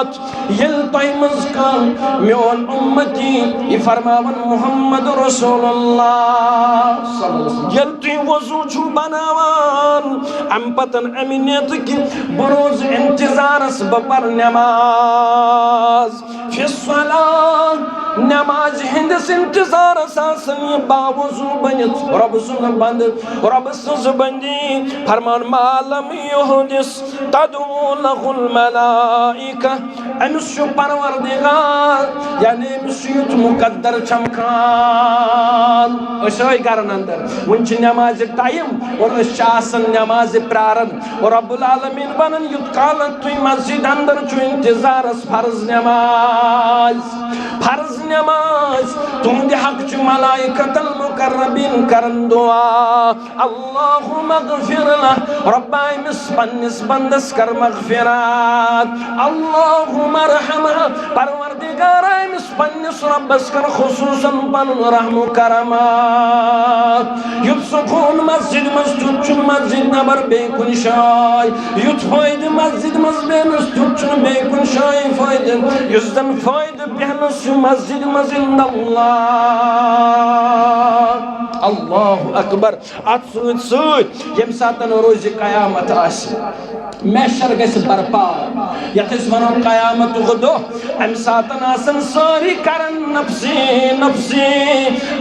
बात यल तोय मज कां मेन उम्मती फरमावन मुहम्मद रसूलुल्लाह यल तुय वजू छु बनावान अम पतन अमिनियत कि बरोज इंतजारस बपर नमाज फिस्सलाह नमाज हिंदस इंतजार आसन बावजू बनित रब सुन बंद रब सुज बंदी फरमान मालम युहदिस तदू लहुल मलाइका अमिस परवरदिगार यानी अमिस युत मुकद्दर चमकान अशोय करन अंदर वंच नमाज टाइम और आसन नमाज प्रारन और रब्बुल आलमीन बनन युत काल तुय मस्जिद अंदर छु इंतजार फर्ज नमाज तुमदे हक च मलाइकतल मुकर्रबीन करन दुआ अल्लाहुम्मा गफिर लह रब्बा मिस पन्निस बंदस कर मगफिरत अल्लाहुम्मा रहमह परवरदिगार मिस पन्निस रब्बस कर खुसूसन पन रहम करमात युत सुकून मस्जिद मस्जिद च मस्जिद नबर बे कुन शाय युत फायद मस्जिद मस्जिद च बे कुन शाय फायद युजन फायद पहनस मस्जिद मस्जिद अल्लाहु अकबर अत सत यम सातन रोज कयामत आसि महशर गस बरपा यतस वनो कयामत गदो अम सातन आसन सारी करन नफ्सी नफ्सी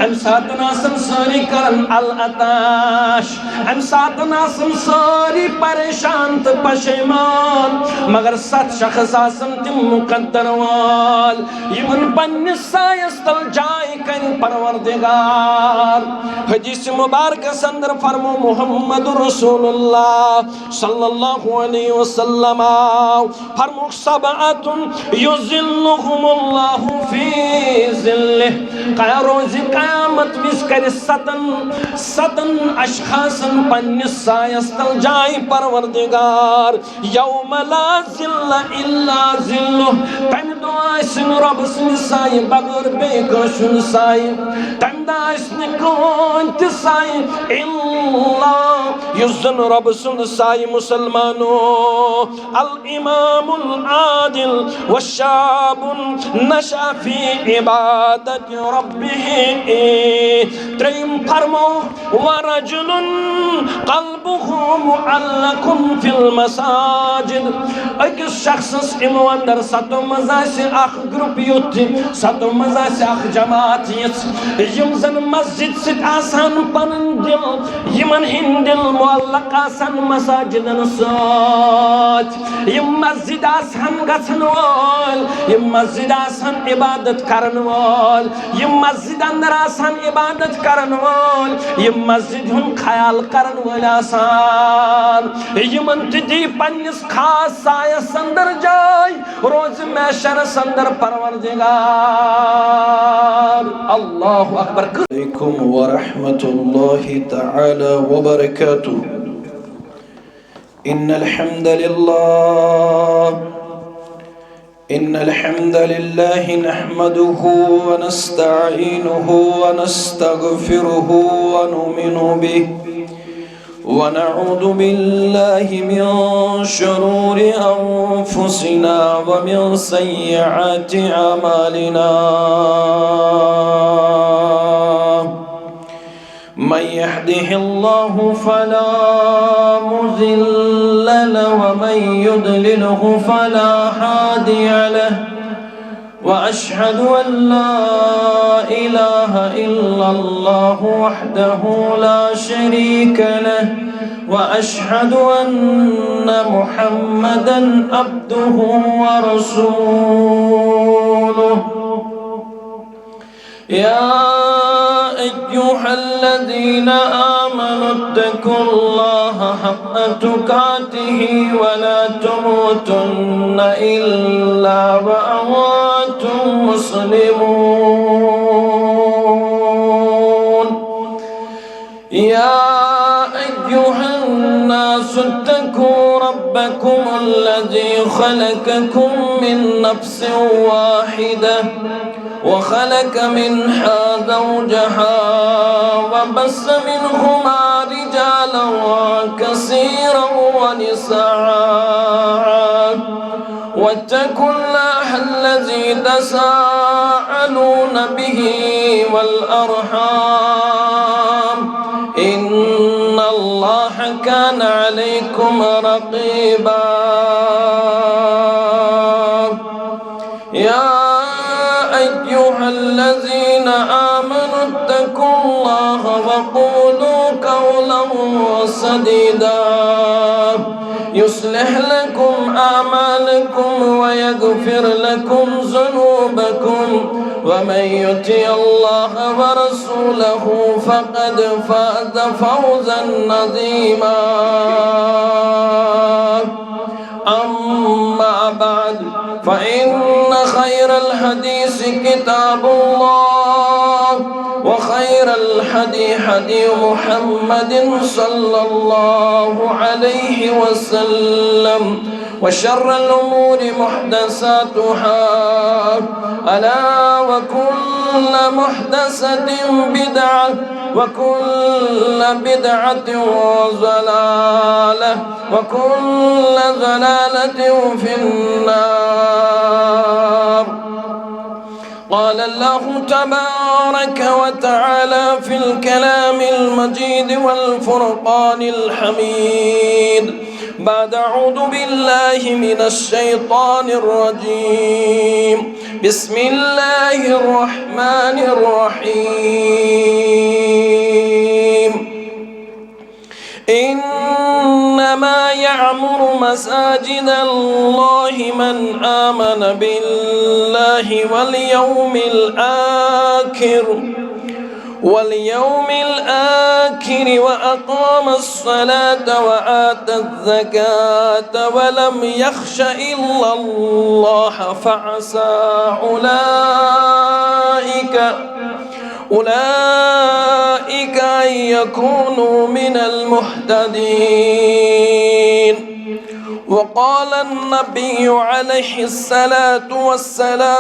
अम सातन आसन सारी करन अल अताश अम सातन आसन सारी परेशान तो पशेमान मगर सत शख्स आसन तिम मुकद्दर वाल यमन पन्निस सायस तल जाय कर परवरदिगार हदीस मुबारक अंदर फरमो मुहम्मद रसूलुल्लाह सल्लल्लाहु अलैहि वसल्लम फरमो सबअतुन युजिल्लुहुमुल्लाहु फी जिल्लिह रोज़ क़यामत विस कर सतन अशखासन पन्निस सायस तल जाय परवरदिगार यौम ला ज़िल्ला इल्ला ज़िल्लुह तम दो आसन रब सुन साय बगर बे कशुन साय तम दा आसन कोन त साय इल्ला युजन रब सुन साय मुसलमानो अल इमामुल आदिल वशाबुन नशा फी इबादत रब्बिह त्रयम फरमो वरजुलुन क़ल्बुहु मुअल्लकुन फिल मसाजिद अकिस शख्स इमो अंदर सतो मजा से अख ग्रुप युत सतो मजा से अख जमात यम जन मस्जिद से आसान पनन दिल यमन हिंदिल मुअल्लक आसान मसाजिदन साथ यम मस्जिद आसान गसन वाल यम मस्जिद आसान इबादत करन वाल यम मस्जिद अंदर आसान इबादत करन वाल यम मस्जिद हुन ख्याल करन वाल आसान यमन ती पन्निस खास सायस अंदर जाय रोज महशर अंदर परवरदिगार अल्लाहु अकबर अलैकुम व रहमतुल्लाहि तआला व बरकातुहू इन्नल हम्दलिल्लाहि नहमदुहु व नस्तईनुहु व नस्तगफिरुहु व नुमिनु बिहि व नऊज़ु बिल्लाहि मिन शुरूरि अनफुसिना व मिन सय्यिआति अमालिना मन यहदिहिल्लाहु फला मुज़िल्ल लहु व मन युद्लिलहु फला हादिय लहु व अशहदु अन ला इलाहा इल्लल्लाहु वहदहु ला शरीका लहु व अशहदु अन्न मुहम्मदन अब्दुहु व रसूलुहु या अय्युहल्लज़ीना आमनु इत्तक़ुल्लाहा हक़्क़ तुक़ातिही व ला तमूतुन्ना इल्ला व अंतुम मुस्लिमून या अय्युहन्नास इत्तक़ू रब्बकुमुल्लज़ी ख़लक़कुम मिन नफ्सिन वाहिदह وخلق منها زوجها وبث منهما رجالا كثيرا ونساء واتقوا الله الذي تساءلون به والأرحام إن الله كان عليكم رقيبا يا أيها الذين آمنوا اتقوا الله وقولوا قولا سديدا يصلح لكم أعمالكم ويغفر لكم ذنوبكم ومن يطع الله ورسوله فقد فاز فوزا عظيما أما بعد فإن خير الحديث كتاب الله وخير الهدي هدي محمد صلى الله عليه وسلم وشر الأمور محدثاتها ألا وكل محدثة بدعة وكل بدعة ضلالة وكل ضلالة في النار قال الله تبارك وتعالى في الكلام المجيد والفرقان الحميد بعد أعوذ بالله من الشيطان الرجيم بسم الله الرحمن الرحيم إنما يعمر مساجد الله من آمن بالله واليوم الآخر وأقام الصلاة وآتى الزكاة ولم يخش إلا الله فعسى أولئك أن يكونوا من المهتدين وقال النبي عليه الصلاة والسلام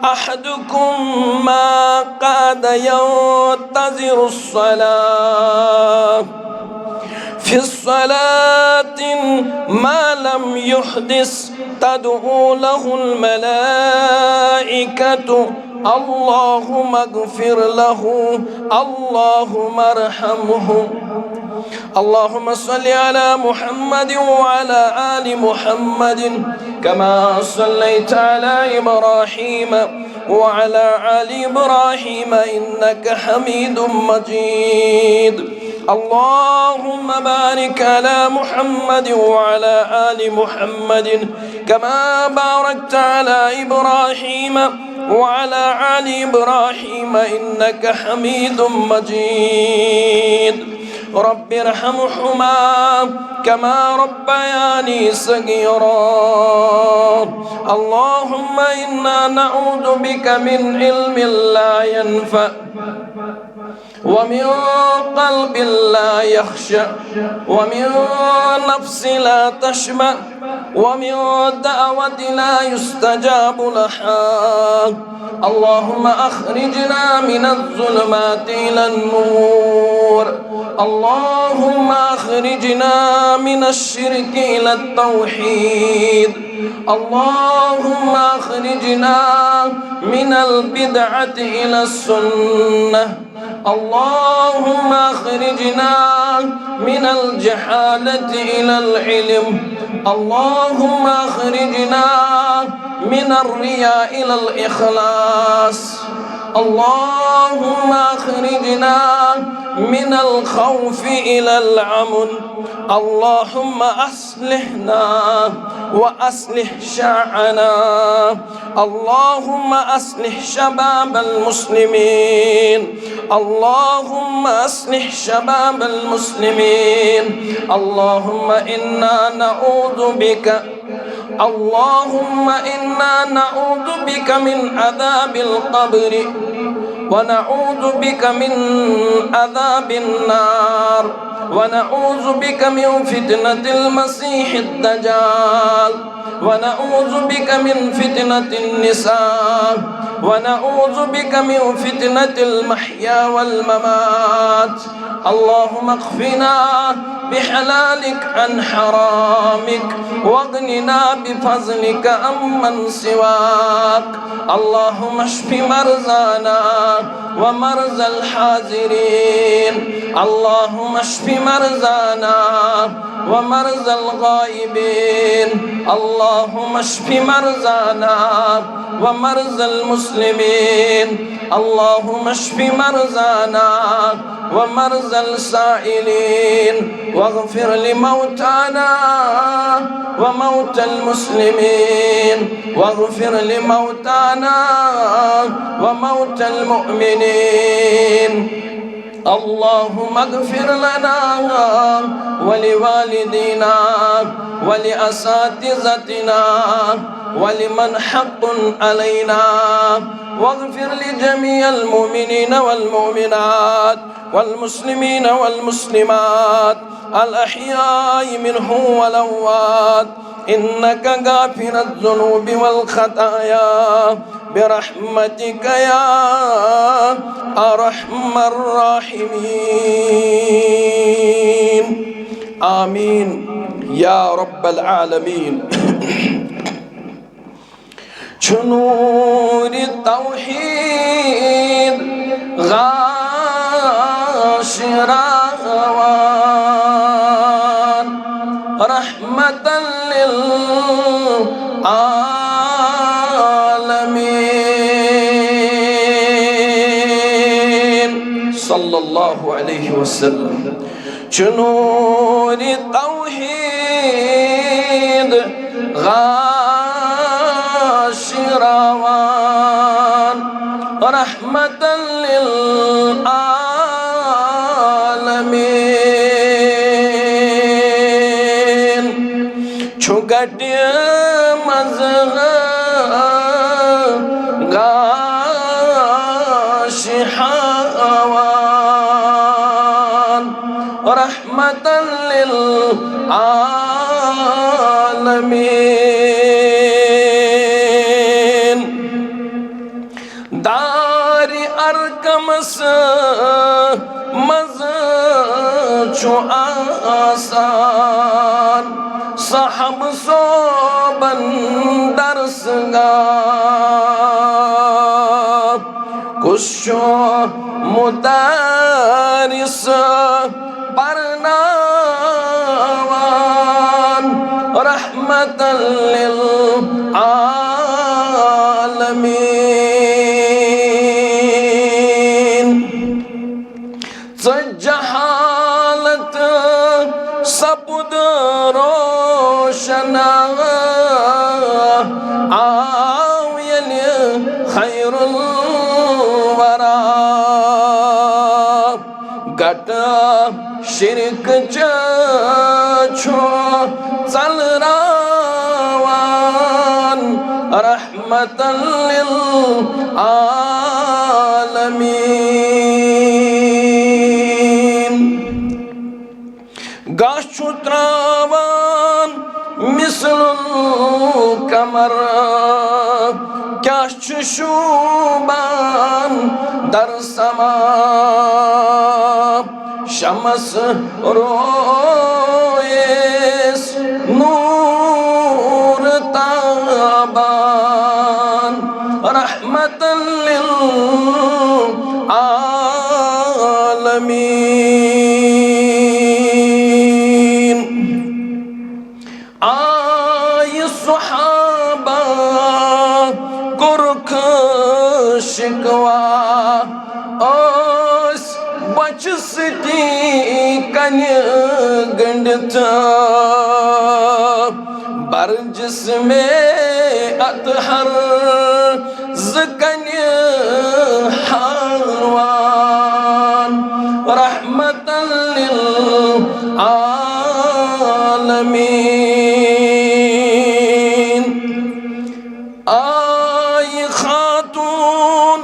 أحدكم ما قعد ينتظر الصلاة في الصلاة ما لم يحدث تدعو له الملائكة اللهم اغفر له اللهم ارحمه اللهم صل على محمد وعلى آل محمد كما صليت على إبراهيم وعلى آل إبراهيم إنك حميد مجيد اللهم بارك على محمد وعلى آل محمد كما باركت على إبراهيم وعلى آل إبراهيم إنك حميد مجيد رب ارحمهما كما ربياني صغيرا اللهم إنا نعوذ بك من علم لا ينفع ومن قلب لا يخشع ومن نفس لا تشبع ومن دعوة لا يستجاب لها اللهم أخرجنا من الظلمات إلى النور اللهم أخرجنا من الشرك إلى التوحيد اللهم أخرجنا من البدعة إلى السنة اللهم أخرجنا من الجهالة إلى العلم اللهم أخرجنا من الرياء إلى الإخلاص اللهم أخرجنا من الخوف إلى الأمن اللهم أصلحنا وأصلح شعنا اللهم أصلح شباب المسلمين اللهم أصلح شباب المسلمين اللهم إنا نعوذ بك اللهم إنا نعوذ بك من عذاب القبر ونعوذ بك من عذاب النار ونعوذ بك من فتنة المسيح الدجال ونعوذ بك من فتنة النساء ونعوذ بك من فتنة المحيا والممات اللهم اكفنا بحلالك عن حرامك واغننا بفضلك عمن سواك اللهم اشف مرضانا ومرضى الحاضرين اللهم اشف مرضانا ومرضى الغائبين اللهم اشف مرضانا ومرضى المسلمين اللهم اشف مرضانا ومرضى السائلين واغفر لموتانا وموتى المسلمين واغفر لموتانا وموتى المؤمنين اللهم اغفر لنا ولوالدينا ولأساتذتنا ولمن حق علينا واغفر لجميع المؤمنين والمؤمنات والمسلمين والمسلمات الأحياء منهم والأموات إنك غافر الذنوب والخطايا برحمتك يا أرحم الراحمين آمين يا رب العالمين نور التوحيد غاشراوان رحمة للعالمين صلى الله عليه وسلم نور التوحيد غاشراوان رحمة للعالمين چھُگٹ مذہب غاشحاوان رحمة للعالمين دار ارکمس مز چھُ آسان صحب صوبن درسگاہ کُس چھُ مدارس پرناوان رحمة للعالمين جہالت سپد روشنا آو یلی خیر الورا گٹ شرک چھو ژلراوان رحمة للعالمين گاش چھُ تراوان مثل القمر کیاہ چھُ شوٗبان در سما شمس رویس نور تابان رحمة للعالمين آئی صحابہ گرک شکوا اس بچ ستی کنی گنڈت بر جسم اطہر زکنی حلوان رحمة للعالمين آئی خاتون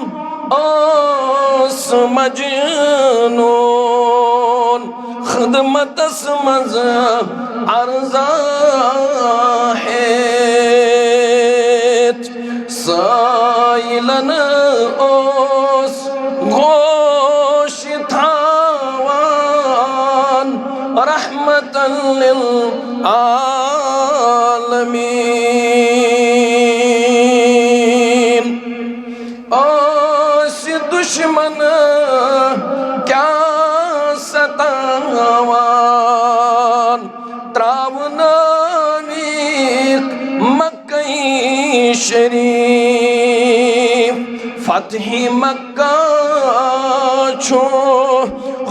اس مجنون खिदमतस मज अर्जा है साइलन ओस गोश थावान रहमतन लिल आलमीन ओस दुश्मन क्या सतावान त्रावनावीक मक्कई शरीफ फतही मक्का छो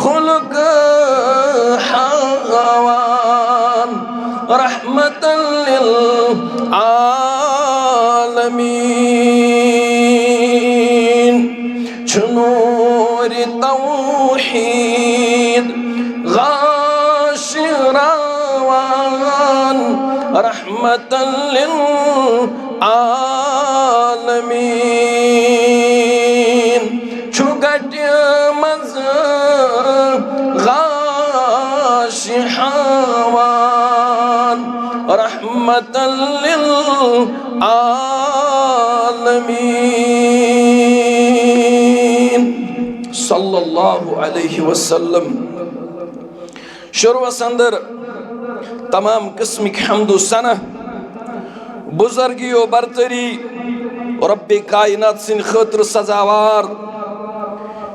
खुल्क हावान रहमतन लिल आलमीन छनूर तौहीद गाशिरावान रहमतन लिल आलमीन छुगट मज गाशिहावान रहमतन लिल आलमीन सल्लल्लाहु अलैहि वसल्लम। शुरुआत अंदर तमाम किस्म की हम्दो सना बुजुर्गियो बरतरी रब्बे कायनात सिन खतर सजावार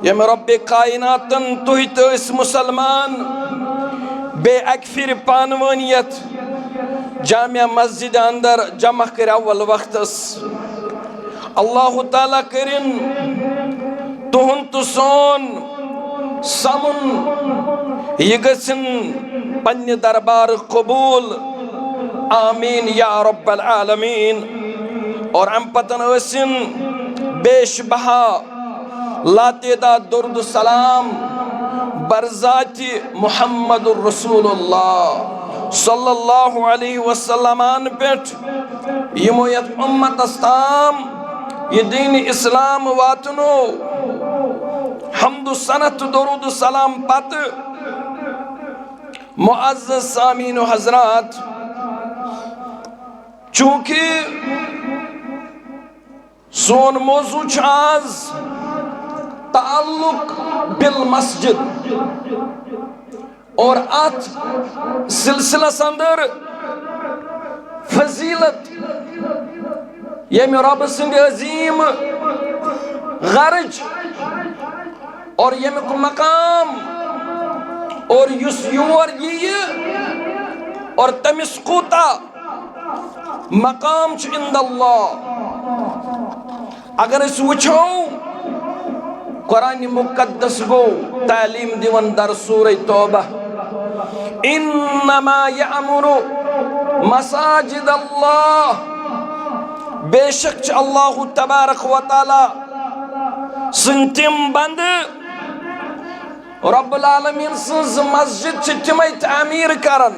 यम रब्बे कायनातन तुहि तो इस मुसलमान बे अकफिर पानवानियत जामिया मस्जिद अंदर जमा कर अव्वल वक्तस अल्लाह ताला करिन तुहुन तो सोन समुन ये गसन पन्ने दरबार कबूल आमीन या रब्बल आलमीन। और अम पतन वसिन बेशबहा लातेदा दुर्द सलाम बरजाति मुहम्मदुर रसूलुल्लाह सल्लल्लाहु अलैहि वसल्लम पेट यमो यत उम्मत अस्ताम ये दीन इस्लाम वातनो हम्दु सनत दुरूद सलाम पत मुअज़्ज़ज़ सामीन हजरात चूंकि सोन मौजू आज ताल्लुक बिल मस्जिद और अत सिलसिलस अंदर फजीलत यम रब सिंद अजीम गर्ज और यमिक मकाम और युस योर ये और तमिस कोता मकाम इंदल्लाह अगर इस वुछो कुरान मुकद्दस गो तालीम दिवन दर सूरह तौबा इन्नमा यअमुरु मसाजिद अल्लाह बेशक अल्लाह तबारक व तआला संतिम बंद रब्बुल आलमीन सज मस्जिद तिमै तामीर करन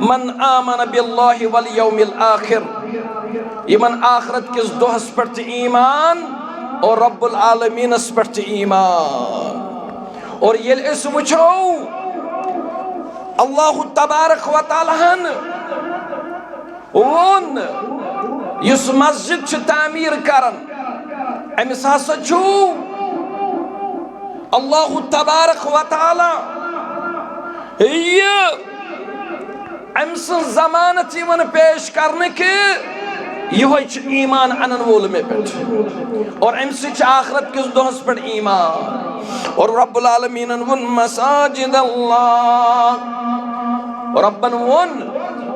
मन आमन बिल्लाहि वल यौमिल आखिर यमन आखरत किस दोहस पर ईमान और रब्बुल आलमीन पर ईमान। और ये वुछो अल्लाह तबारक व तआला वोन युस मस्जिद तामीर करन अमिस हसा छु अल्लाह तबारक व तआला ये अम्स जमानत यमन पेश करने के यह ईमान अनन वोल में पे और अम्स आखरत किस दोहस पर ईमान। और रब्बुल आलमीन वन मसाजिद अल्लाह रब्बन वन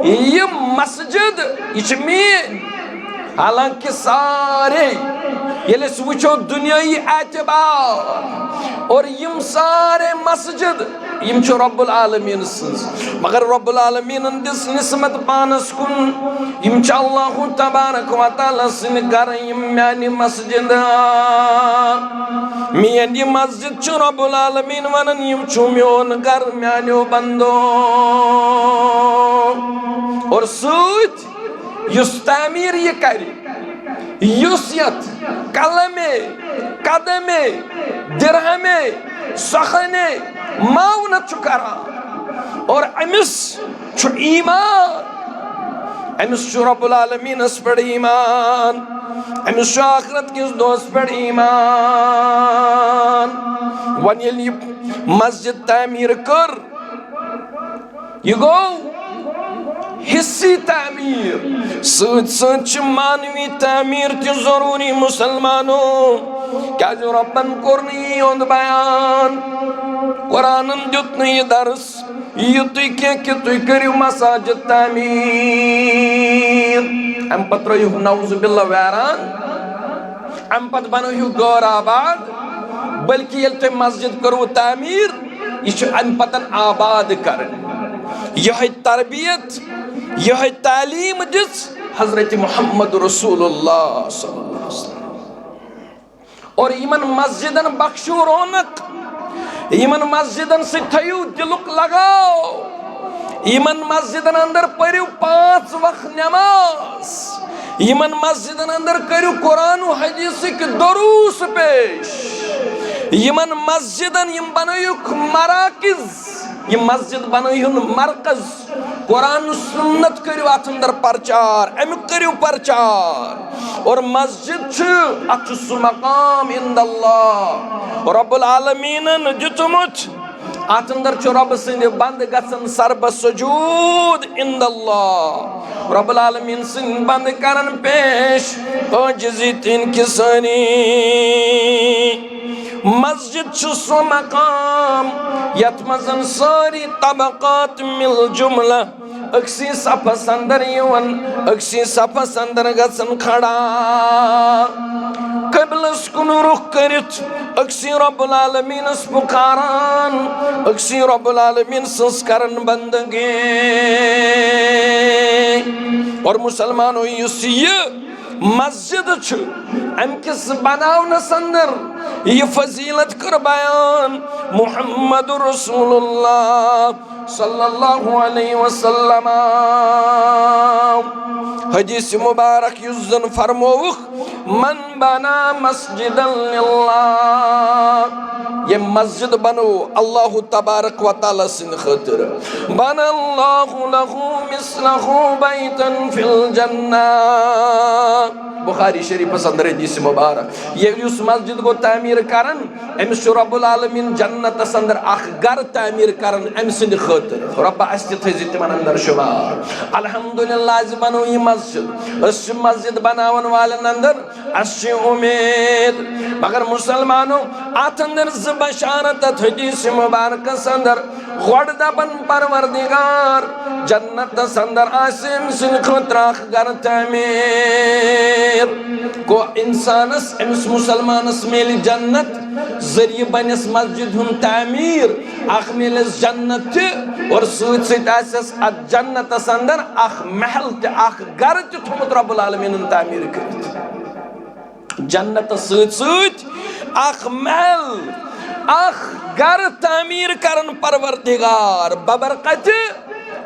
ये मस्जिद ये मीन हालांकि सारे ये वुचो दुनियाई एतबार और यम सारे मस्जिद यम रब्बुल आलमीन सज मगर रब्बुल आलमीन दिस निस्मत पानस कुन यम अल्लाह तबारक व तआला सिन घर यम म्यानि मस्जिद मियन ये मस्जिद रब्बुल आलमीन वनन यम म्योन घर म्यान्यो बंदो और सूत युस तामीर ये करी युसियत कलमे कदमे दिरहमे सखने माउनत करा और अमिस छु ईमान, अमिस छु रब्बुल आलमीनस पर ईमान, अमिस छु आखिरत किस दोस्त पर ईमान। वन ये मस्जिद तामीर कर, ये गो हिस्सी तामीर, सच मानवी तामीर ती जरूरी मुसलमानों। क्या जो रब्बन कोरनी ओंद बयान, कुरानन दुत नहीं दर्स, ये तुई क्या कि तुई करियो मसाजिद तामीर। अम पत्रो यु नौज़ बिल्ला वैरान, अम पत बनो यु गौर आबाद, बल्कि ये तुई मस्जिद करो तामीर, ये अम पतन आबाद करन। यह तरबियत, यह तालीम दिस हजरत मोहम्मद रसूलुल्लाह सल्लल्लाहु अलैहि वसल्लम। और इमन मस्जिदन बख्शू रौनक, इमन मस्जिदन से थयू दिलुक लगाओ, इमन मस्जिदन अंदर पढ़ियो 5 वक्त नमाज, इमन मस्जिदन अंदर करियो कुरान हदीस के दुरूस पेश, इमन मस्जिदन यम बनयुक मराकिज, ये मस्जिद बनयुन मरकज, कुरान सुन्नत करियो अत अंदर प्रचार, अमिक करियो प्रचार। और मस्जिद छु अत सु मकाम इंदल्लाह, रब्बुल आलमीनन दितुमुत अत अंदर छु रब सिंद बंद गसन सरब सुजूद इंदल्लाह, रब्बुल आलमीन सिंद बंद करन पेश आजिज़ी तिन किसानी। मस्जिद छु सो मकाम यत मजन सारी तबकात मिल जुमला, अक्सी सफस अंदर यवन, अक्सी सफस अंदर गसन खड़ा, क़िबलस कुन रुख करित अक्सी रब्बुल आलमीनस पुकारन, अक्सी रब्बुल आलमीन सस करन बंदगी। और मुसलमानों युस ये मस्जिद छु अमकिस बनावनस अंदर ये फजीलत कर बयान मुहम्मद रसूलुल्लाह सल्लल्लाहु अलैहि वसल्लम। हदीस मुबारक युज़न फरमोख मन बना मस्जिदन लिल्लाह, ये मस्जिद बनो अल्लाह तबारक व तआला सिन खातिर, बनल्लाहु लहु मिस्लहु बैतन फिल जन्नह। बुखारी शरीफ अंदर हदीस मुबारक ये उस मस्जिद को तामीर करन अमिस रब्बुल आलमीन जन्नत अंदर अख घर तामीर करन अमि सिंद खातिर, रब्बा अस्ति थजि तिमन अंदर शुमार। अल्हम्दुलिल्लाह आज बनो ये मस्जिद, अस मस्जिद बनावन वालन अंदर अच्छी उम्मीद। मगर मुसलमानों अत अंदर ज बशारत हदीस मुबारक अंदर गोड दबन परवरदिगार जन्नत अंदर आसिम सिन खातिर अख घर तामीर को इंसानस अमिस मुसलमानस मेल जन्नत जरिए बनस मस्जिद हुन तामीर, अख मेलस जन्नत और सूत सस जन्नत अंदर अख महल अख घर थोमुत रब्बुल आलमीन तामीर कर जन्नत सूत अख महल अख घर तामीर करन परवरदिगार बबरकत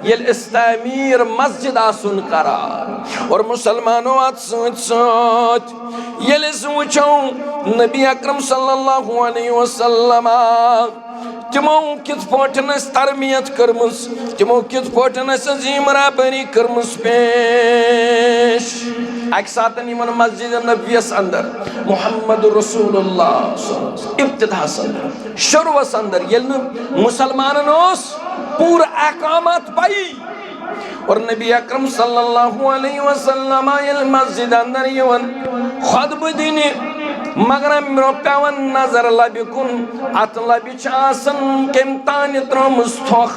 ये इस्तामीर मस्जिद आसुन करार। और मुसलमानों अत सच ये वुचो नबी अकरम सल्लल्लाहु अलैहि वसल्लम तिमो कित पटन तरबियत करमुस, तिमो कित पटन अजीम राबरी करमुस पेश। अक सातन यमन मस्जिद नबीस अंदर मुहम्मद रसूलुल्लाह इब्तिदास अंदर शुरुआत अंदर ये मुसलमानन पूरा अकामत पाई और नबी अकरम सल्लल्लाहु अलैहि वसल्लम ये मस्जिद अंदर यवन खुतब दीने मगर अमरो पेवन नजर लबिकुन अत लबि आसन कम तान त्रोमुस थोख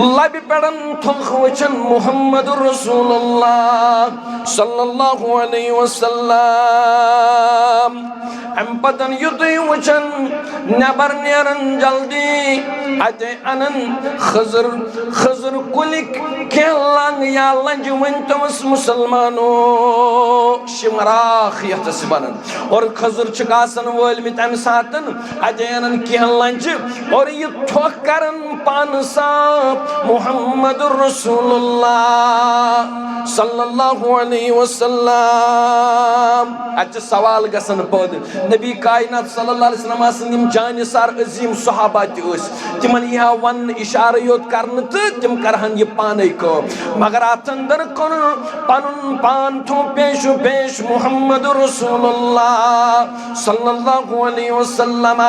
लबि पेड़न थोख वचन मुहम्मद रसूलुल्लाह सल्लल्लाहु अलैहि वसल्लम। अम पतन युतुय वचन नबर नेरन जल्दी अते अनन खजर खजर कुलिक केलंग या लंज वंतोस मुसलमानों शिमराख यतसबनन और खजर चकासन वोल में तम सातन अते अनन केलंज और ये ठोक करन पान सा मुहम्मद रसूलुल्लाह सल्लल्लाहु अलैहि अलैहि वसल्लम अच्छा सवाल गसन पद नबी कायनात सल्लल्लाहु अलैहि वसल्लम आसन जानिसार अजीम सहाबा तिमन यह वन इशार योत करन तो तिम करहन ये पाने को मगर अतंदर कोन पनुन पान थो पेश पेश मुहम्मद रसूलुल्लाह सल्लल्लाहु अलैहि वसल्लम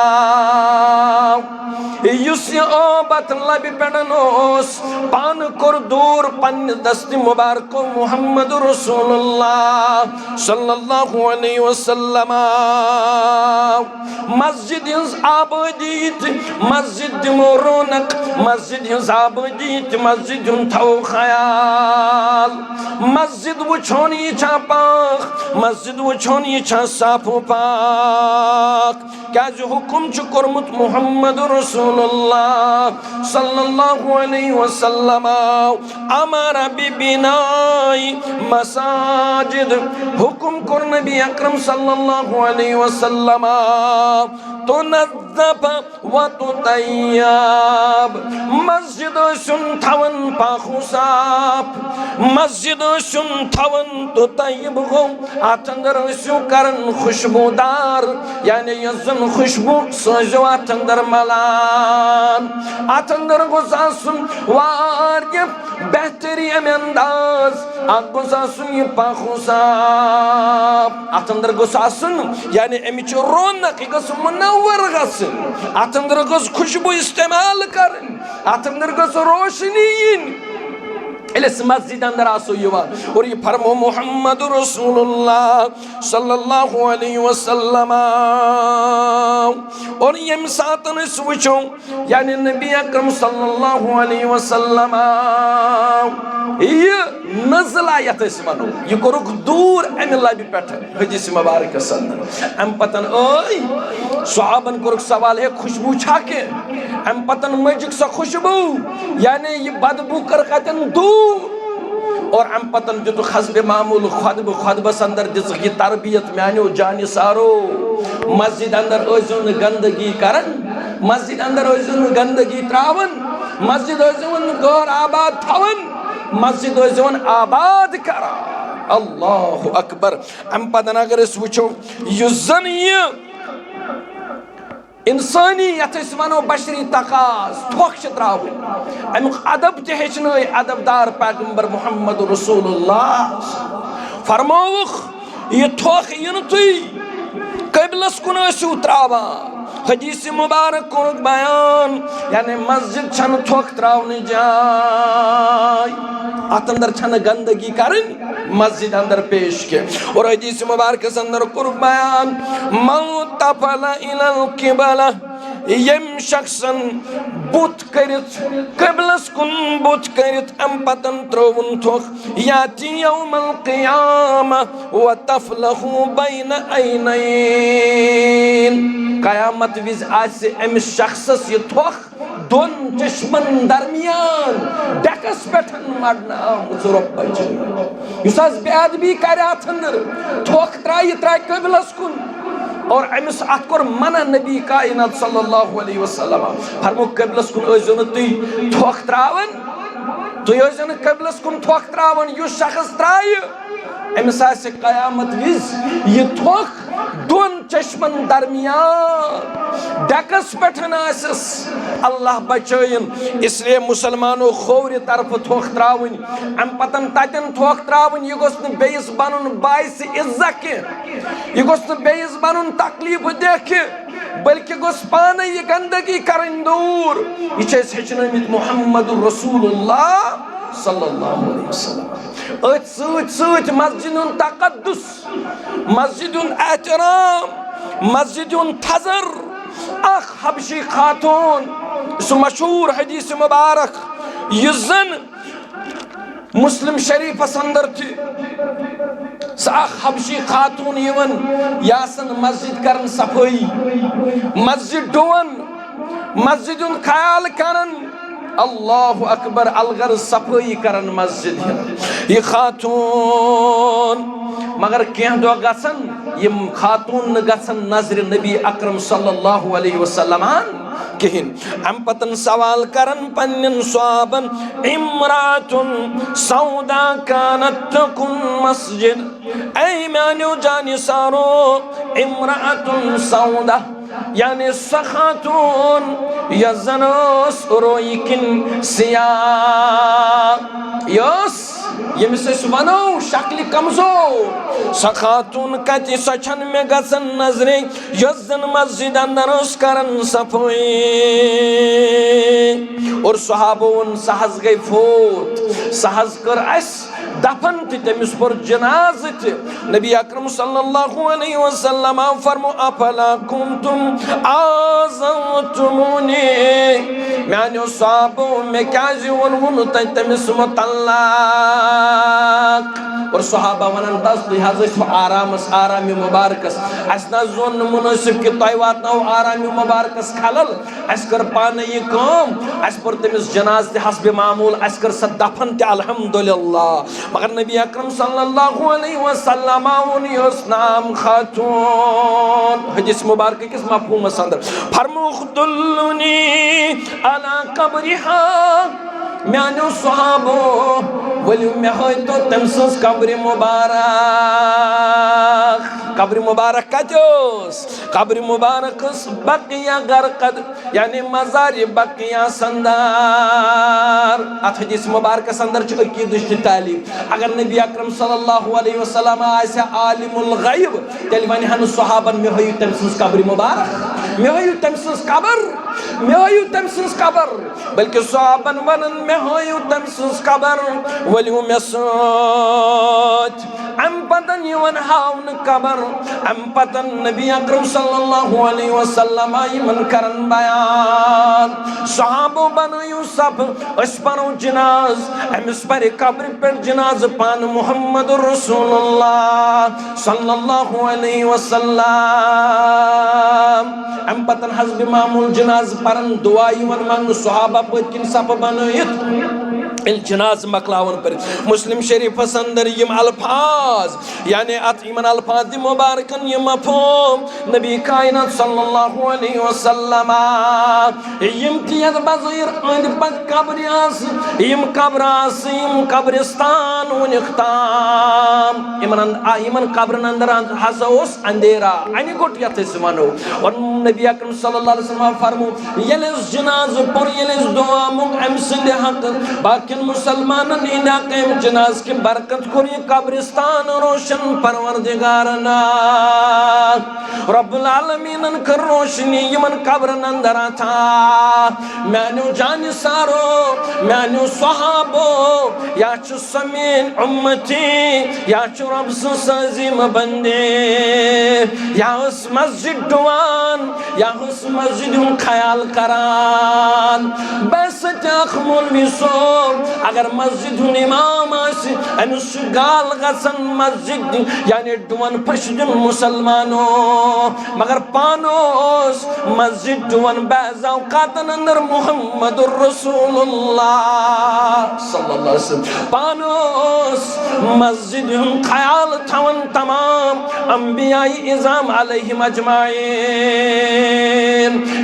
युस ओबत लबि पेडनोस पान कर दूर पन दस्ती मुबारक मुहम्मद रसूलुल्लाह सल्लल्लाहु अलैहि वसल्लम मस्जिद आबादीत मस्जिद रौनक मस्जिद आबादीत मस्जिद थो ख्याल मस्जिद वुछोन यह पाक मस्जिद वुछोन यह साफ पाक क्या हुकुम कोर्मुत मुहम्मद रसूलुल्लाह सल्लल्लाहु अलैहि वसल्लम अमर बिबिनाई मसाजिद हुकुम कोर नबी अकरम सल्लल्लाहु अलैहि वसल्लम तुनज़्ज़फ़ व तुतय्यब मस्जिद सुन थवन पाखुसाफ मस्जिद सुन थवन तुतय्यब गो अतंदर सु करन खुशबूदार यानी यजन खुशबू सोजो अतंदर मलान अतंदर गुजासुन वारिय बेहतरी अंदाज गुजासुन ये पाखुसाफ अतंदर गुजासुन यानी अमिच रौनक गस मुनव्वर गस अतंदर गस खुशबू इस्तेमाल करन अतंदर गस रोशनी इस मस्जिद अंदर आसो युवा और ये फरमो मुहम्मद रसूलुल्लाह सल्लल्लाहु अलैहि वसल्लम और यम सातन वुचो यानी नबी अकरम सल्लल्लाहु अलैहि वसल्लम ये नज़ला यत वनो ये कोरुक दूर अमि लबि पेठ हदीस मुबारक अंदर अम पतन ओय सहाबन कोरुक सवाल है खुशबू छा के अम पतन मजिक स खुशबू यानी ये बदबू कर कतन दूर और अम पतन दित खसब मामूल खुतबस अंदर दिस यह तरबियत मानो जान सारो मस्जिद अंदर ओजन गंदगी करन मस्जिद अंदर ओजन गंदगी त्रावन मस्जिद ओजन गौर आबाद थवन मस्जिद ओजन आबाद करा अल्लाहु अकबर अम पतन अगर इस वुचो युजन ये इंसानी वनो बशरी तकाज थोक त्राव अमुक अदब तन अदबदार पैगम्बर मुहम्मद रसूलुल्लाह फरमोख यह थोक इन तुई कबलस कुन त्रावान हदीस मुबारक कोरुक बयान यानी मस्जिद छन थोक त्रावने जाय अत अंदर छन गंदगी करन मस्जिद अंदर पेश के और हदीस मुबारक अंदर कोरुक बयान मौतफला इलल किबला यम शख्सन बुत करित कबलस कुन बुत करित अम पतन त्रोवन थोक याती यौमल क़ियामा व तफलहु बैन ऐनैन कयामत विज आसे अम शख्सस ये थोक दोन चश्मन दरमियान डकस पेठन मरना आमुत युस बेअदबी कर थोक त्राय कबलस कुन और अमिस अत कोर मना नबी कायनात सल्लल्लाहु अलैहि वसल्लम फरमो कबलस कुन ओजन तुई थोक त्रावन तुई ओजन कबलस कुन थोक त्रावन यु शख्स त्राय अमिस आसे कयामत विज ये थोक दोन चश्मन दरमियान डकस पेठन आसस अल्लाह बचयन इसलिए मुसलमानों खौर तरफ थोक त्रावन अम पतन ततन थोक त्रावन यह गोस न बेइस बनन बाइस इज्जत के यह गोस न बेइस बनन तकलीफ देख बल्कि गोस पाने ये गंदगी करन दूर यह हेचनमित मुहम्मद रसूलुल्लाह सल्लल्लाहु अलैहि वसल्लम अत सत मस्जिदुन तक़द्दुस मस्जिदुन एहतराम मस्जिदुन थज़र अख हबशी खातून सु मशहूर हदीस मुबारक युजन मुस्लिम शरीफ अंदर थी अख हबशी खातून यवन यासन मस्जिद करन सफाई मस्जिद डुवन मस्जिदुन ख्याल करन अल्लाहु अकबर अलगर सफाई करन मस्जिद ये खातून मगर कह दो गसन यम खातून गसन नजर नबी अकरम सल्लल्लाहु अलैहि वसल्लम कहिन अम पतन सवाल करन पन्नन स्वाबन इमरातुन सौदा कानत तकुन मस्जिद ऐ मानो जानी सारो इमरातुन सौदा यानी सखातून यजनस रोइकिन सिया यस यमिस वनो शक्ल कमजोर सखातून कति सचन में गसन नजरे यजन मस्जिद अंदर करन सफाई और सहाबोन सहज गई फोत सहज कर अस दफन तमिस पर जनाज नबी अकरम सल्लल्लाहु अलैहि वसल्लम फरमो अफला कुंतुम आज़मतुमुनी मानो सहाबो में क्या जीवन तमिस मुतल्लाक और सहाबा वनन तस तुम आराम मुबारकस अस न जोन मुनासिब कि तुम वातनो आराम मुबारकस खलल अस कर पाने यह काम अस पर तमिस जनाज हस्ब मामूल अस कर स दफन त अल्हम्दुलिल्लाह मगर नबी अकरम सल्लल्लाहु अलैहि वसल्लम उस नाम खातून हदीस मुबारक किस मफहूम अंदर फरमुखदुल्लुनी अला कब्रिहा म्यानो सहाबो वलि मे होय तो तमसस कब्र मुबारक कजोस कब्र मुबारक बकिया गरकद यानी मजार बकिया संदार अथ हदीस मुबारक अंदर छ अकीदत की तालीम अगर नबी अकरम सल्लल्लाहु अलैहि वसल्लम आसे आलिमुल गैब तेल वन हन सहाबन मे होय तमसस कब्र मुबारक मे होय तमसस कब्र बल्कि सहाबन वनन मे होय तमसस कब्र वलि मे सोच अम पतन यवन हावन कब्र अम पतन नबी अकरम सल्लल्लाहु अलैहि वसल्लम यमन करन बयान सहाबो बनो सब अस पनो जनाज अमिस पर कब्र पर जनाज पान मुहम्मद रसूलुल्लाह सल्लल्लाहु अलैहि वसल्लम अम पतन हस्ब मामूल जनाज परन दुआ यमन मंग सहाबा पकिन सप बनोयत जनाज मकलावन पर मुस्लिम शरीफ अंदर यम अल्फाज यानी अत इमन अल्फाज मुबारकन यम मफहूम नबी कायनात सल्लल्लाहु अलैहि वसल्लम यम तियत बज़ीर अंद पक कब्रियास यम कब्रास यम कब्रिस्तान उनिख्ताम इमन कब्रन अंदर हसोस अंधेरा अनि गोट यथस वनो और नबी अकरम सल्लल्लाहु अलैहि वसल्लम फरमो यलेस जनाज पर यलेस दुआ मुग अम संदे हक बाकी मुसलमान जनाज की बरकत को कब्रिस्तान रोशन परवरदिगार रब्बुल आलमीन कर रोशनी यमन कब्रन अंदर था मैंने जान सारो मैंने सहाबो या समीन उम्मती या रब सजीम बंदे या उस मस्जिद दुआन या उस मस्जिद ख्याल करान बस मौलवी सो अगर मस्जिद इमाम अमिस गाल गसन मस्जिद यानी डुवन फशदुन मुसलमानो मगर पानोस मस्जिद डुवन बाज़ौकातन अंदर मुहम्मदुर रसूलुल्लाह सल्लल्लाहु अलैहि वसल्लम पानोस मस्जिद ख्याल थवन तमाम अंबियाई इज़ाम अलैहिम अजमाइन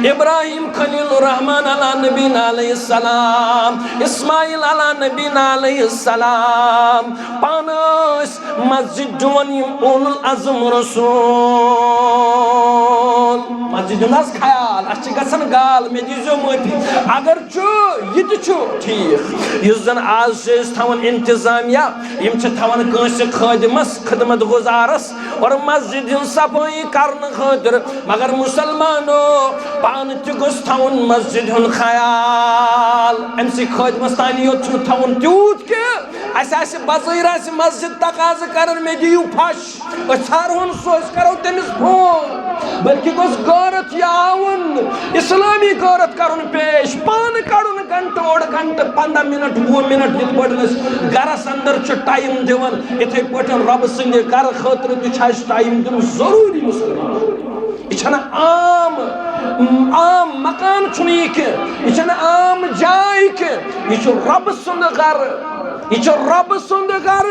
इब्राहिम खलीलुर रहमान अला नबी अलैहिस्सलाम इस्माइल अला नबी अलैहिस्सलाम पानस मस्जिद जुवन उलुल अज़म रसूल मस्जिद नस ख्याल अच्छी गसन गाल में दीजो माफी अगर छु यत छु ठीक युस जन आज से थवन इंतजामिया यम छ थवन कांसे खादिमस खदमत गुजारस और मस्जिद सफाई करन खातिर मगर मुसलमानो पान त गोस थवन मस्जिद ख्याल एमसी खादिमस तानी यो छु थवन त्यूत के अस बज़ीर मस्जिद तकाज कर मे दियू फश असारहन सो करो तमिस फोन बल्कि गोस गौरत यावन इस्लामी गौरत करुन पेश पान करुन घंट ओड घंट 15 मिनट 20 मिनट दित पडनस गरस अंदर छ टाइम देवन इथे पटन रब सिंह घर खातिर त टाइम दिन जरूरी मुसलमान इछना आम मकान छुनी के इछना आम जाय के इछ रब सुन घर यह रब सुंद गर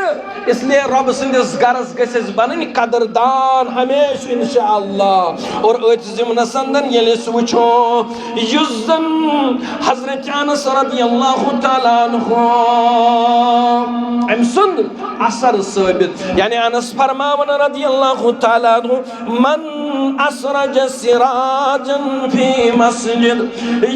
इसलिए रब सुंदिस गरस गस बन कदरदान हमेशा इंशाअल्लाह। और अत ज़िमनस अंदर ये वो युजन हजरत अनस रज़ियल्लाहु तआला अन्हु अम सुंद असर साबित यानी अनस फरमावन रज़ियल्लाहु तआला अन्हु मन असरज सिराजन फी मस्जिद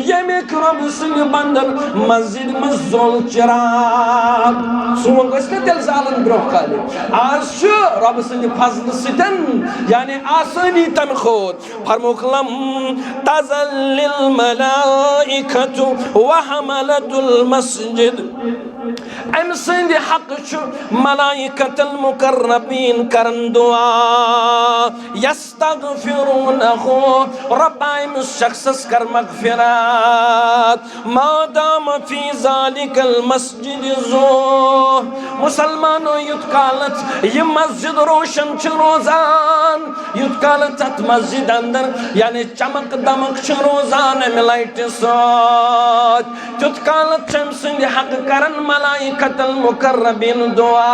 यमिक रब सुंद बंदन मस्जिद में जोल चिराग सोन गस तेल जालन ब्रो खाली आज रब सुंद फजल सितन यानी आसानी तम खोद फरमुकलम तज़ल्लिल मलाइकतु व हमलतुल मस्जिद अम संद हक मलाइकतुल मुकर्रबीन करन दुआ यस्तगफिरूनहु रब्बाइम शख्स कर मगफिरत मादाम फी ज़ालिकल मस्जिद ज़ो मुसलमानों युत कालत ये मस्जिद रोशन छ रोजान युत कालत तत मस्जिद अंदर यानी चमक दमक छ रोजान मिलाइट साथ तुत कालत चम संद हक करन मलाइकतुल मुकर्रबीन दुआ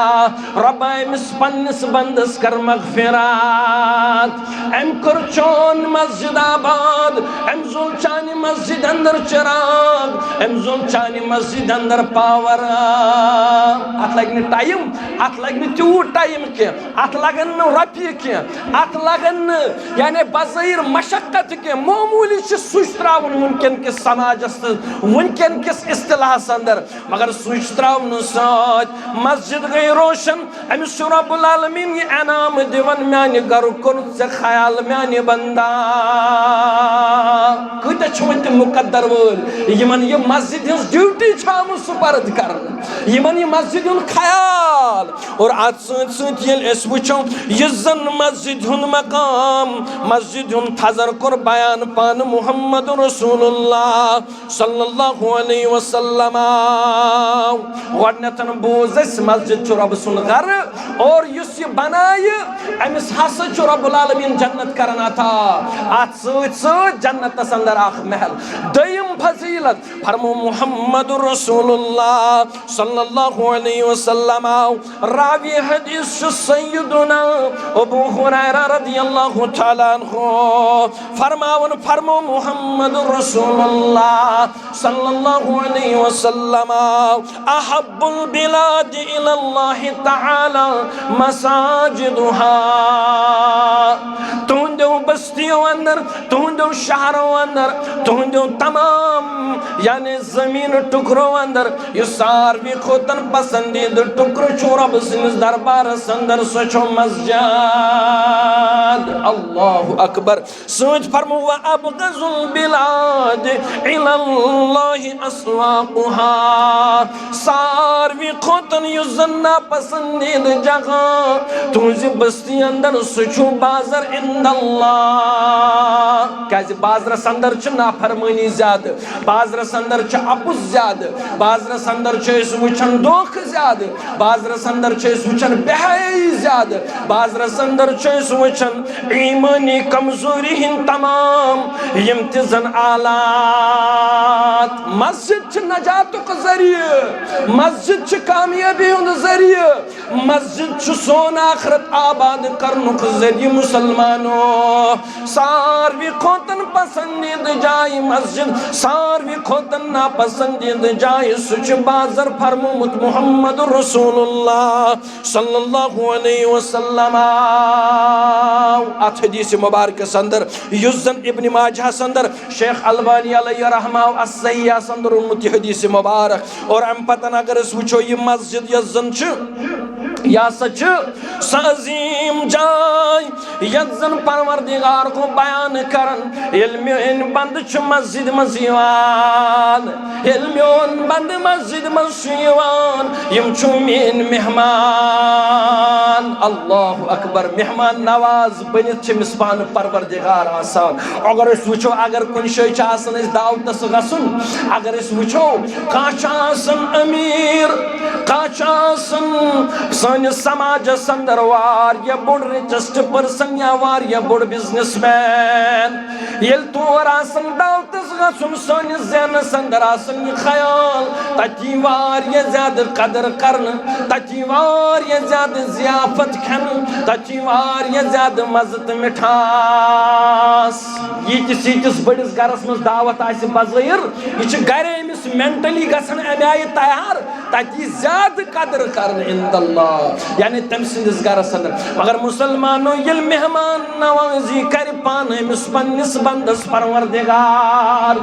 रब्बाइम पन्निस बंदस कर मगफिरत अम कर चोन मस्जिद आबाद अम जुल चानी मस्जिद अंदर चिराग अम जुल चानी मस्जिद अंदर पावर अत लगन टाइम अत लगन तूत टाइम के अत लगन रपी के अत लगन यानी बज़ीर मशक्कत के मामूली सुच त्रावन वनकन किस समाजस वनकन किस इस्तिलाहस अंदर मगर सुच त्रावन सत मस्जिद गई रोशन अमिस रब्बुल आलमीन ये इनाम दिवन म्यान गर कोन से ख्याल म्यान बंदा कत छुत मुकद्दर वल यमन ये मस्जिद हज ड्यूटी छाम सुपर्द करन यमन ये मस्जिद हुन ख्याल और आज सत सत ये वुचो ये जन मस्जिद हुन मकाम मस्जिद हुन थजर कर बयान पान मुहम्मद रसूलुल्लाह सल्लल्लाहु अलैहि वसल्लम गडनतन बोजस मस्जिद च रब सुन घर और युस ये बनाय अमिस हस च रब्बुल आलमीन जन्नत करन अता आज सत सत जन्नत अंदर आख महल दयम फजीलत फरमो मुहम्मद रसूलुल्लाह सल्लल्लाहु अलैहि वसल्लम रावी हदीस सय्यदुना अबू हुरैरा रज़ियल्लाहु तआला अन्हु फरमावन फरमो मुहम्मद रसूलुल्लाह सल्लल्लाहु अलैहि वसल्लम अहब्बुल बिलाद इलल्लाह तआला मसाजिदुहा तुंदो बस्तियों अंदर तुंदो शहरों अंदर तुंदो तमाम यानी जमीन टुकरों अंदर ये सारवी खोतन पसंदीद टुकरो रब सिंस दरबार अंदर सोचो मस्जिद अल्लाहु अकबर सोच फरमो व अबगजुल बिलाद इलल्लाहि अस्वाकुहा सारवी खोतन युजना पसंदीद जगह तुझे बस्ती अंदर सोचो बाजार इंदल्लाह क्या बाजार अंदर च नाफरमानी ज्यादा बाजार अंदर च अपुस ज्यादा बाजार अंदर च वुचन दोख ज्यादा बाजार अंदर च वुचन बेहयाई ज्यादा बाजार अंदर च वुचन ईमानी कमजोरी हिन तमाम यमतजन आलात मस्जिद च नजातुक जरिए मस्जिद च कामयाबी हुंद जरिए मस्जिद च सोन आखरत आबाद करनुक जरिए मुसलमानों सारवी खोतन पसंदीद जाय मस्जिद सारवी खोतन नापसंदीद जाय सुच बाजार फरमोमुत मुहम्मद रसूलुल्लाह सल्लल्लाहु अलैहि वसल्लम अत हदीस मुबारक अंदर युजन इब्न माजा अंदर शेख अलबानी अलैहि रहमा अस्सहिया अंदर उन्मुत हदीस मुबारक और अम पतन अगर वुचो ये मस्जिद यजन या सच सजीम जाय यजन परवरदिगार को बयान करन इल्म इन बंद च मस्जिद मजीवान इल्म इन बंद मस्जिद मजीवान यम च मेन मेहमान अल्लाहु अकबर मेहमान नवाज बनित च मिसबान परवरदिगार आसान अगर इस वुचो अगर कुन शय च आसन इस दावतस गसुन अगर इस वुचो का च आसन अमीर का च आसन सोनिस समाजस अंदर वारिया बोड़ रिचेस्ट पर्सन या वारिया बोड़ बिजनेसमैन येल तोर आसन दावतस गसुन सोनिस ज़हनस अंदर आसन ये ख्याल तती वारिया ज़्यादा कदर करन तती वारिया ज़्यादा ज़ियाफत खन तती वारिया ज़्यादा मज़्ज़त मिठास ये किस बड़िस गरस मज दावत आसि बज़ाहिर ये गरे अमिस मेंटली गसन अमे आय तैयार ताकि ज्यादा कदर करन इंदल्लाह यानी तम सिंदिस गरस अंदर मगर मुसलमानो येल मेहमान नवाजी कर पान अमिस पन्निस बंदस परवरदिगार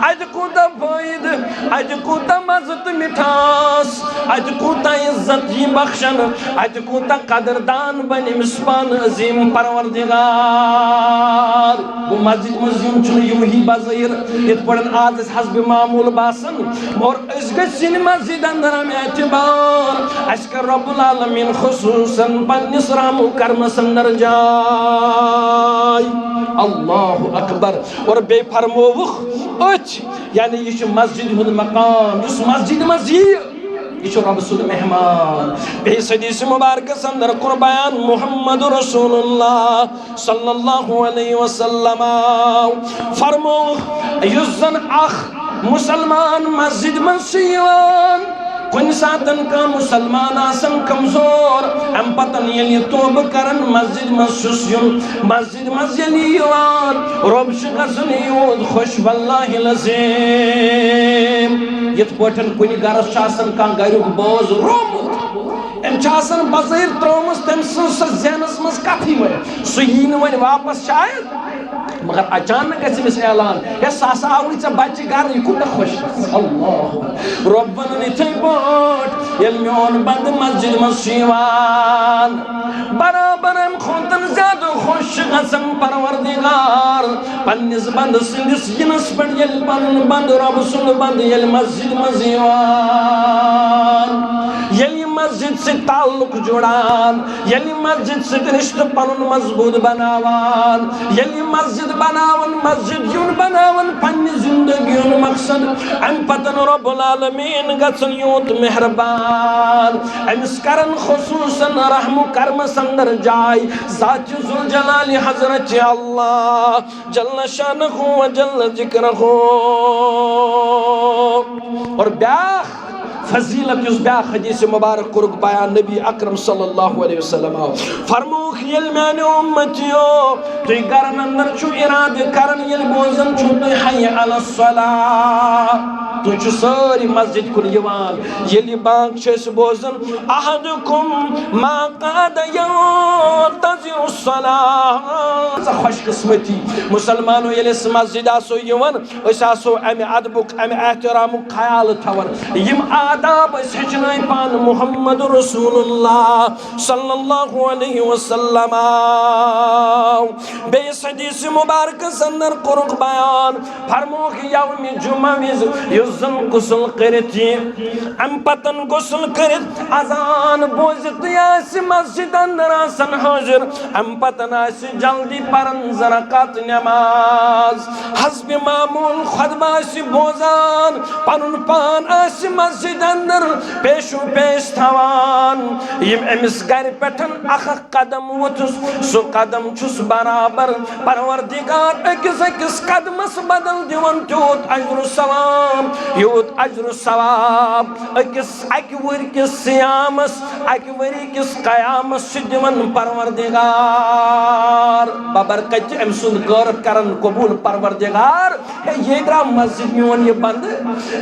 अज कूता फायद अज कूता मज़्ज़त मिठास अज कूता इज्जत ही बख्शन अज कूता कदरदान बन अमिस पान अजीम परवरदिगार वो मस्जिद मस्जिद चुन यूही बज़ाहिर इत पड़न आज हस्ब मामूल बासन और इस गसिन मस्जिद अंदर हम एतबार अशकर रब्बुल आलमीन खुसूसन पन्निस रहमु कर्म संदर जाय अल्लाहु अकबर और बे फरमोवुख अच यानी ये मस्जिद हुद मकाम इस मस्जिद मस्जिद ये रब सुद मेहमान बेस हदीस मुबारक अंदर कुर्बान मुहम्मद रसूलुल्लाह सल्लल्लाहु अलैहि वसल्लम फरमो युज़न अख मुसलमान मस्जिद मसीवान कुन सातन का मुसलमान आसन कमजोर अम पतन ये तोब करन मस्जिद मस्युन मस्जिद मस्जिद युवान रब शगसन युद खुश वल्लाहि लज़ीम यत पटन कुन गरस आसन का गरुक बोझ रोमुत एम आसन बज़ाहिर त्रोमस तम ज़हनस मज कथी वन सह यी वन वापस शायद मगर अचानक गमिस ऐलान हे सह आवी ऐ बच्चे गर यह कूटा खुश अल्लाह रब्बन इथे बोट ये मोन बंद मस्जिद मसीवान बराबर हम खोतन ज्यादा खुश गसन परवरदिगार पन्निस बंद सिंदिस यिनस पे ये पन बंद रब सुन बंद ये मस्जिद मसीवान ये मस्जिद से ताल्लुक जुड़ान ये मस्जिद से रिश्ते पनुन मजबूत बनावान ये मस्जिद बनावन मस्जिद यून बनावन पन्नी जिंदगी यून मकसद अम पतन रब्बुल आलमीन गसन यूत मेहरबान अमिस करन खुसूसन रहम कर्म संदर जाय ज़ात ज़ुल जलाल हज़रत अल्लाह जल्ल शानहु व जल्ल ज़िक्रुहु और ब्याख फजीलत युस ब्याख हदीस मुबारक कुरुक बयान नबी अकरम सल्लल्लाहु अलैहि वसल्लम फरमूख यल मैंने उम्मतियो तुई गरन अंदर छु इरादे करन यल बोजन छु तुई हय अला सलाह तुई छु सारी मस्जिद कुन यवान यली बांग छस बोजन अहदुकुम मा qad यंतज़िउ सलाह खुशकिस्मती मुसलमानो यल मस्जिद आसो यवन अस आसो अमे अदबुक अमे एहतरामुक ख्याल थवन यम आदाब सचनाय पान मुहम्मद रसूलुल्लाह सल्लल्लाहु अलैहि वसल्लम बेस हदीस मुबारक संदर कुरुक बयान फरमो कि यौम जुमा विज युजन गुस्ल करती अम पतन गुस्ल करत अजान बोझत यास मस्जिद अंदर आसन हाजिर अम पतन आस जल्दी परन ज़रकात नमाज हस्ब मामूल खुतबा आस बोजान पनुन पान आस मस्जिद अंदर पेशो पेश थवान यम अमिस गर पेठन अख कदम वुतुस सो कदम छुस बराबर परवरदिगार अकिस कदमस बदल दिवन तूत अजर सवाब यूत अजर सवाब अकिस अक वरी किस सियामस अक वरी किस कयामस दिवन परवरदिगार बबरकत अम सुंद गौरत करन कबूल परवरदिगार ये द्रा मस्जिद मोन ये बंद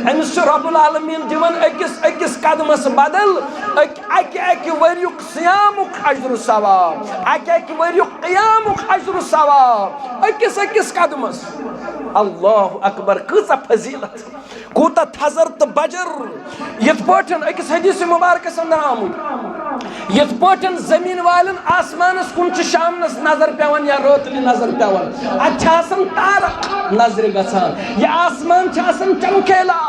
अमिस रब्बुल आलमीन दिवन अकिस कदमस बदल अक वरियुक सियामुक अजर सवाब अक वरियुक क़ियामुक अजर सवाब अकिस कदमस अल्लाहु अकबर कसा फजीलत कूता थजर तो बजर यथ पटन अकिस हदीस मुबारक अंदर आमुत यथ पटन जमीन वालन आसमानस कुन शामनस नजर पेवन या रोतली नजर पेवन अच्छा तारक नजर गसान ये आसमान चमकेला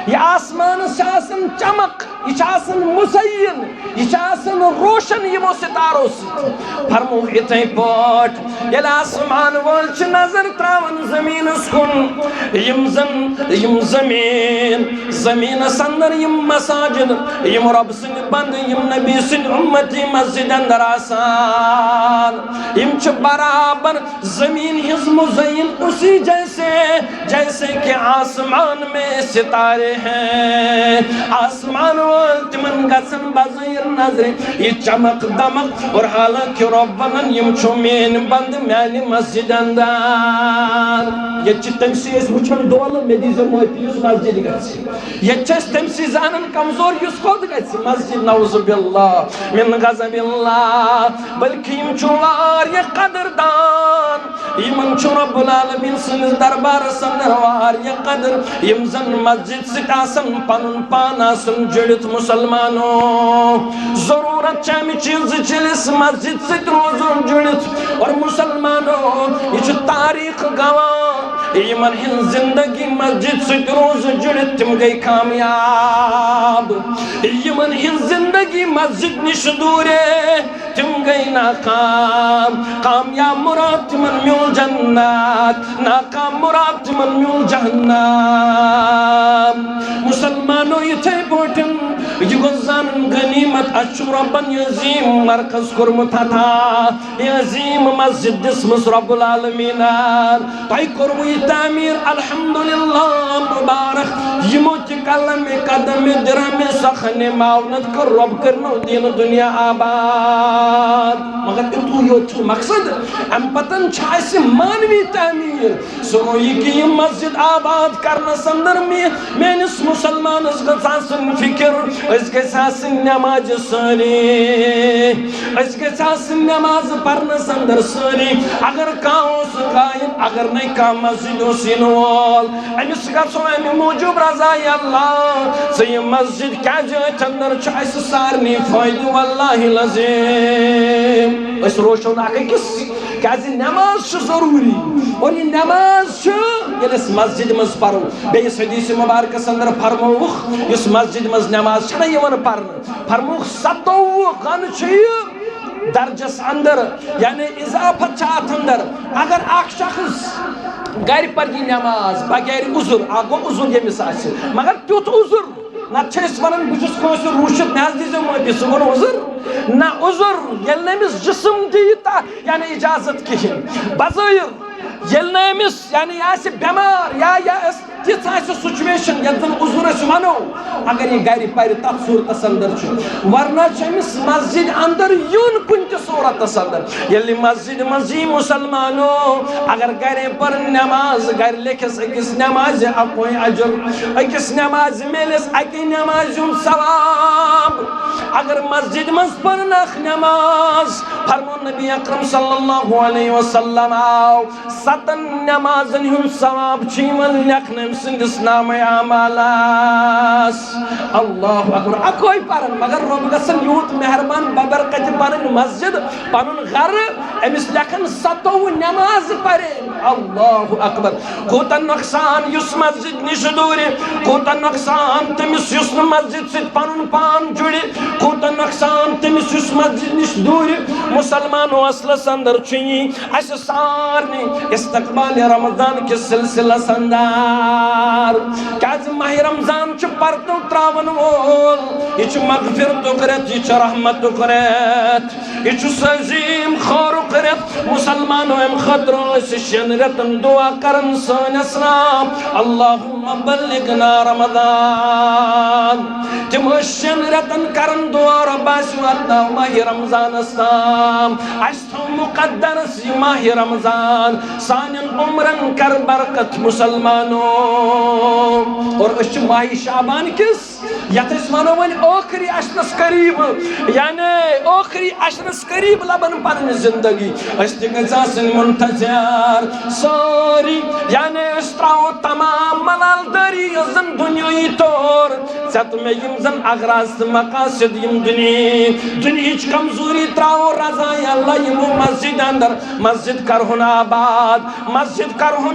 यह आसमान आसन चमक यह आसन मुसय्यन यह आसन रोशन यमो सितारों फरमो इथे पट ये आसमान वोल नजर त्रावन जमीन कुन यम जमीन अंदर यम मसाजिद यम रब सिंह बंद यम नबी सिंह उम्मती मस्जिद अंदर आसान यम बराबर जमीन हिज मुज़य्यन उसी जैसे कि आसमान में सितारे हैं आसमान वोल तिमन गसन बज़ैर नजर ये चमक दमक और हालांकि रब्बन यम मेन बंद मैंने मस्जिद अंदर ये तमसी वुचन दोल मे दीजो मोती मस्जिद ये तमसी जानन कमजोर युस कोद मस्जिद नौजुबिल्लाह मिन गज़बिल्लाह बल्कि यम वारिया कदरदान यमन रब्बुल आलमीन सनिस दरबार अंदर वारिया कदर यम जन मस्जिद सितासन पनुन पान आसन जुड़ित मुसलमानों जरूरत चामी चीज चिलिस मस्जिद से रोजन जुड़ित और मुसलमानों ये तारीख गवाह यमन हिंद जिंदगी मस्जिद से रोज जुड़ित तुम गई कामयाब यमन हिंद जिंदगी मस्जिद निश दूरे तुम गई नाकाम कामयाब मुराद तुमन म्यूल जन्नत नाकाम मुराद तुमन म्यूल जहन्नम मुसलमानों ये थे बोटन युगजान गनीमत अशुरबन यजीम मरकज कुरमुत था यजीम मस्जिद दिसमस रब्बुल आलमीन ताई कुरमु तामीर अल्हम्दुलिल्लाह मुबारक यमोत कलम कदम दिरहम सखने मावनत कर रब करनो दीन दुनिया आबाद मगर तू यो मकसद अम पतन छाइसे मानवी तामीर सुनो ये कि मस्जिद आबाद करना संदर में मेनिस मुसलमान गसन फिक्र नमाज सानी नमाज पढ़ना संदर सानी अगर गायब अगर नहीं का मस्जिद वोल अमिस गो अमि मूजूब रजा अल्लाह ये मस्जिद क्या अंदर सारे फायद वल्लाहि लज़ीम रोशन अकिस क्या नमाज जरूरी और ये नमाज मस्जिद मज पढ़ो बेस हदीस मुबारक अंदर फरमोख इस मस्जिद मज नमाज पढ़ फरमोख 27 गन दर्जस अंदर यानी इजाफत अंदर अगर शख्स घर पर नमाज बगैर उजुर गो उजुर यमिस मगर तुथ उजुर नत वन बहुत रूशित ना दीजो मोदी सह गो उजुर ना उजुर नमिस जिसम दी यानी इजाजत कहें बज़ाहिर यमिस यानी बेमार या सिचुएशन यन उजुर वनो अगर यह घर पर तथ सूरत अंदर वरना मस्जिद अंदर यून कुन सूरत अंदर ये मस्जिद मजी मुसलमानो अगर घर पर नमाज घर लिखिस अकिस नमाज अकोई अजर अकिस नमाज मिलस अकि नमाज सवाब अगर मस्जिद मज पर नमाज फरमो नबी अकरम सल्लल्लाहु अलैहि वसल्लम 7 नमाजन हुन सवाब लिखने सिंदिस नाम आमालास अल्लाह अकबर अकोई परन मगर रब गसन यूत मेहरबान बबरकत परन मस्जिद पनुन घर अमिस लेखन 27 नमाज परे अल्लाह अकबर कोता नुकसान युस मस्जिद निश दूरे कोता नुकसान तमिस युस मस्जिद से पनुन पान जुड़े कोता नुकसान तमिस युस मस्जिद निश दूरे मुसलमान असलस अंदर छी अस सारने इस्तकबाल रमजान के सिलसिला अंदर क्या माह रमजान परतो त्रावन वोल यह मगफिरत रेत यह रहमत रेत यह सजीम खौरुक रेत मुसलमानो अम खतर शेन रेतन दुआ करन सन इस्लाम अल्लाहुम्मा बल्लिगना रमजान तिम शेन रेतन करन दुआ रब्बास वाता माह रमजान अस्ताम अस्तो मुकद्दर माह रमजान सानिन उम्रन कर बरकत मुसलमानो और माह शाबान किस यथ वनो वन आखिरी अशरस करीब यानी आखिरी अशरस करीब लबन पन जिंदगी मुंतजर सारी यानी त्रो तमाम मलाल दरी जन दुनियाई तौर सत में यम जन अगराज मकासद यम दुनिया कमजोरी त्रो रजा इंशाअल्लाह यमो मस्जिद अंदर मस्जिद करहुन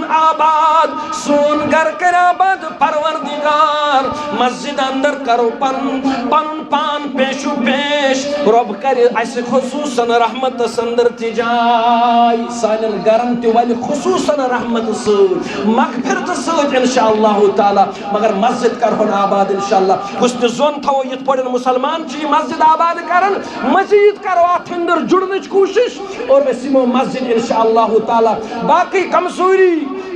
आबाद सोन घर कर आबाद परवरदिगार मस्जिद अंदर करो पन पान पेशु पेश रब कर अस खुसूसन रहमत अंदर तिजाय सानन गरम तिवल खुसूसन रहमत मगफिरत इंशाअल्लाह ताला मगर मस्जिद करहुन आबाद इंशाअल्लाह कुछ जोन थो ये मुसलमान मस्जिद आबाद करन मस्जिद करो अथ अंदर जुड़ने कोशिश और वैसिमो मस्जिद इंशाअल्लाह ताला बाकी कमजोरी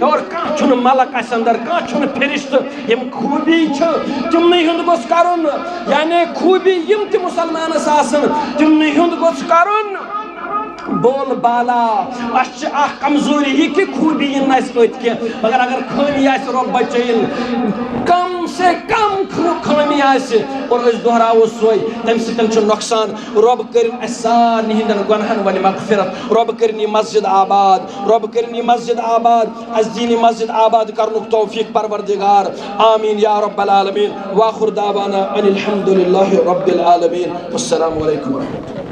और कह मलक अंदर कह फरिश्त यम खूबी तिमन हुंद गोस करन यानी खूबी यम ति मुसलमान तिमन हुंद गोस करन बोल बाला कमजोरी यह कि खूबी मगर अगर खामी रब बचन कम से कम खामी और दोहराव सोई तम सो नुकसान रब कर सारे हंदन गुनहन वल मगफिरत रब कर मस्जिद आबाद अस दीन मस्जिद आबाद कर तौफीक परवरदिगार आमीन या रब्बल आलमीन व आखिर दावाना अनिल हम्दुलिल्लाहि रब्बिल आलमीन अस्सलामु अलैकुम व रहमतुल्लाह।